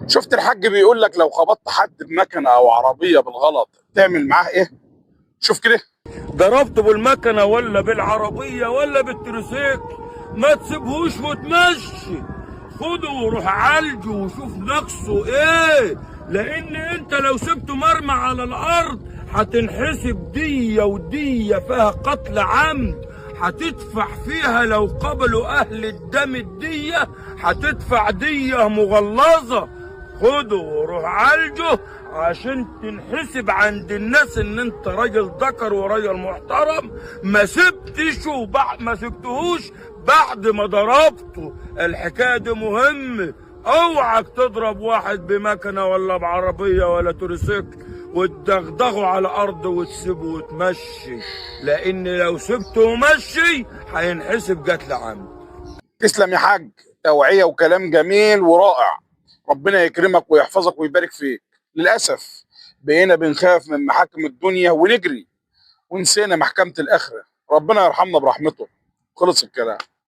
شفت الحاج بيقول لك لو خبطت حد بمكنه او عربيه بالغلط تعمل معاه ايه؟ شوف كده. ضربته بالمكنه ولا بالعربيه ولا بالتروسيكل، ما تسيبهوش وتمشي، خده وروح عالجه وشوف نقصه ايه، لان انت لو سبته مرمى على الارض هتنحسب دية، ودية فيها قتل عمد، هتدفع فيها لو قبلوا اهل الدم الدية، هتدفع دية مغلظة. خده وروح عالجه عشان تنحسب عند الناس ان انت راجل ذكر وراجل محترم، ما سبتش ما سبتهوش بعد ما ضربته. الحكايه دي مهمه، اوعك تضرب واحد بمكنه ولا بعربيه ولا توريسيكل وتدغدغه على الارض وتسيبه وتمشي، لان لو سبته ومشي هينحسب قتل عمد. تسلم يا حاج، توعيه وكلام جميل ورائع. ربنا يكرمك ويحفظك ويبارك فيك. للاسف بقينا بنخاف من محاكم الدنيا ونجري ونسينا محكمه الاخره. ربنا يرحمنا برحمته. خلص الكلام.